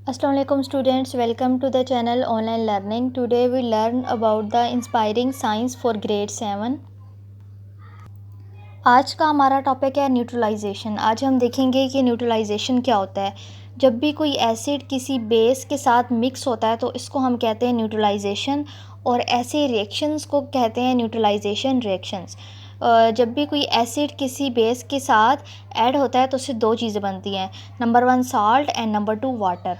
Assalamu alaikum students, welcome to the channel Online Learning. Today we learn about the inspiring science for grade 7. आज का हमारा topic है neutralisation. आज हम देखेंगे कि न्यूट्रलाइजेशन क्या होता है। जब भी कोई एसिड किसी बेस के साथ मिक्स होता है तो इसको हम कहते हैं न्यूट्रलाइजेशन, और ऐसे रिएक्शंस को कहते हैं न्यूट्रलाइजेशन रिएक्शंस। जब भी कोई एसिड किसी बेस के साथ ऐड होता है तो उससे दो चीज़ें बनती हैं, number 1 salt and number 2 water.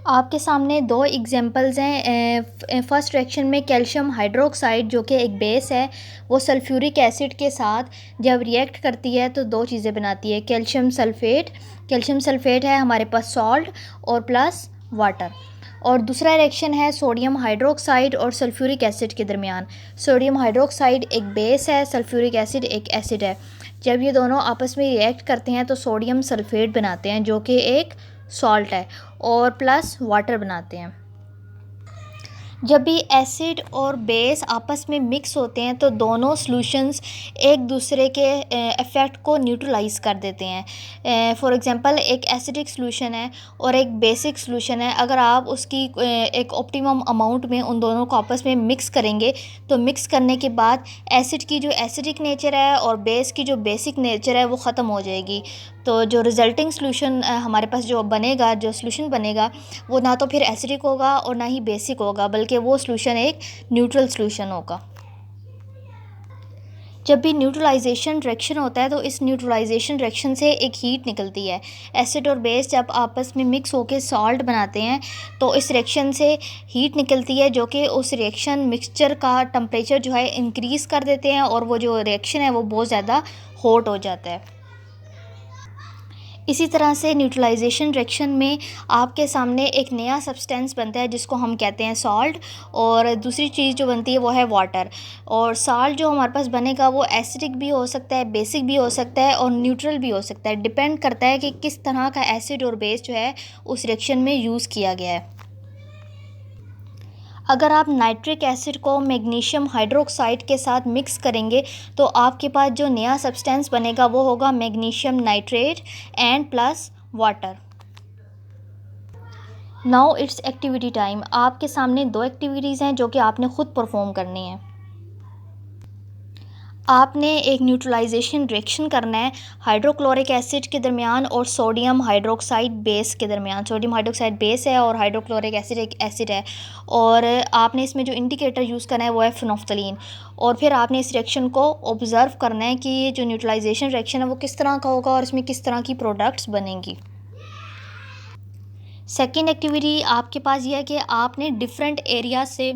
आपके सामने दो एग्जांपल्स हैं। फर्स्ट रिएक्शन में कैल्शियम हाइड्रोक्साइड जो कि एक बेस है, वो सल्फ्यूरिक एसिड के साथ जब रिएक्ट करती है तो दो चीज़ें बनाती है, कैल्शियम सल्फ़ेट है हमारे पास सॉल्ट और प्लस वाटर। और दूसरा रिएक्शन है सोडियम हाइड्रोक्साइड और सल्फ्यूरिक एसिड के दरमियान। सोडियम हाइड्रोक्साइड एक बेस है, सल्फ्यूरिक एसिड एक एसिड है। जब ये दोनों आपस में रिएक्ट करते हैं तो सोडियम सल्फ़ेट बनाते हैं जो कि एक सॉल्ट है, और प्लस वाटर बनाते हैं। जब भी एसिड और बेस आपस में मिक्स होते हैं तो दोनों सॉल्यूशंस एक दूसरे के इफ़ेक्ट को न्यूट्रलाइज़ कर देते हैं। फॉर एग्जांपल एक एसिडिक सॉल्यूशन है और एक बेसिक सॉल्यूशन है, अगर आप उसकी एक ऑप्टिमम अमाउंट में उन दोनों को आपस में मिक्स करेंगे तो मिक्स करने के बाद एसिड की जो एसिडिक नेचर है और बेस की जो बेसिक नेचर है वो ख़त्म हो जाएगी। तो जो रिज़ल्टिंग सॉल्यूशन हमारे पास जो सॉल्यूशन बनेगा वो ना तो फिर एसिडिक होगा और ना ही बेसिक होगा, बल्कि वो सॉल्यूशन एक न्यूट्रल सॉल्यूशन होगा। जब भी न्यूट्रलाइजेशन रिएक्शन होता है तो इस न्यूट्रलाइजेशन रिएक्शन से एक हीट निकलती है। एसिड और बेस जब आपस में मिक्स होकर सॉल्ट बनाते हैं तो इस रिएक्शन से हीट निकलती है जो कि उस रिएक्शन मिक्सचर का टेम्परेचर जो है इंक्रीज़ कर देते हैं, और वो जो रिएक्शन है वो बहुत ज़्यादा हॉट हो जाता है। इसी तरह से न्यूट्रलाइजेशन रिएक्शन में आपके सामने एक नया सब्सटेंस बनता है जिसको हम कहते हैं सॉल्ट, और दूसरी चीज़ जो बनती है वो है वाटर। और सॉल्ट जो हमारे पास बनेगा वो एसिडिक भी हो सकता है, बेसिक भी हो सकता है और न्यूट्रल भी हो सकता है। डिपेंड करता है कि किस तरह का एसिड और बेस जो है उस रिएक्शन में यूज़ किया गया है। अगर आप नाइट्रिक एसिड को मैग्नीशियम हाइड्रोक्साइड के साथ मिक्स करेंगे तो आपके पास जो नया सब्सटेंस बनेगा वो होगा magnesium nitrate and plus water. Now it's activity time. आपके सामने दो एक्टिविटीज़ हैं जो कि आपने ख़ुद परफॉर्म करनी है। आपने एक न्यूट्रलाइजेशन रिएक्शन करना है हाइड्रोक्लोरिक एसिड के दरमियान और सोडियम हाइड्रोक्साइड बेस के दरमियान। सोडियम हाइड्रोक्साइड बेस है और हाइड्रोक्लोरिक एसिड एक एसिड है, और आपने इसमें जो इंडिकेटर यूज़ करना है वो है फिनोफ्थलीन। और फिर आपने इस रिएक्शन को ऑब्ज़र्व करना है कि ये जो न्यूट्रलाइजेशन रिएक्शन है वो किस तरह का होगा और इसमें किस तरह की प्रोडक्ट्स बनेंगी। सेकेंड एक्टिविटी आपके पास ये है कि आपने डिफरेंट एरिया से,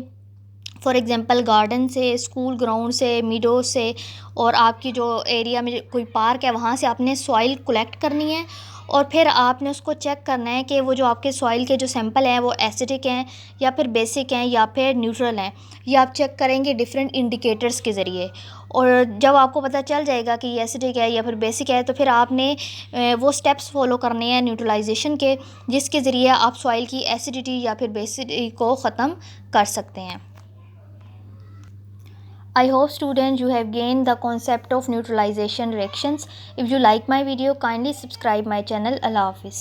फॉर एग्ज़ाम्पल गार्डन से, स्कूल ग्राउंड से, मीडो से, और आपकी जो एरिया में कोई पार्क है वहाँ से आपने सॉइल कलेक्ट करनी है, और फिर आपने उसको चेक करना है कि वो जो आपके सॉइल के जो सैंपल हैं वो एसिडिक हैं या फिर बेसिक हैं या फिर न्यूट्रल हैं। ये आप चेक करेंगे डिफरेंट इंडिकेटर्स के ज़रिए, और जब आपको पता चल जाएगा कि ये एसिडिक है या फिर बेसिक है तो फिर आपने वो स्टेप्स फॉलो करने हैं न्यूट्रलाइजेशन के, जिसके ज़रिए आप सॉइल की एसिडिटी या फिर बेसिडिटी को ख़त्म कर सकते हैं। I hope students you have gained the concept of neutralization reactions. If you like my video, kindly subscribe my channel. Allah Hafiz.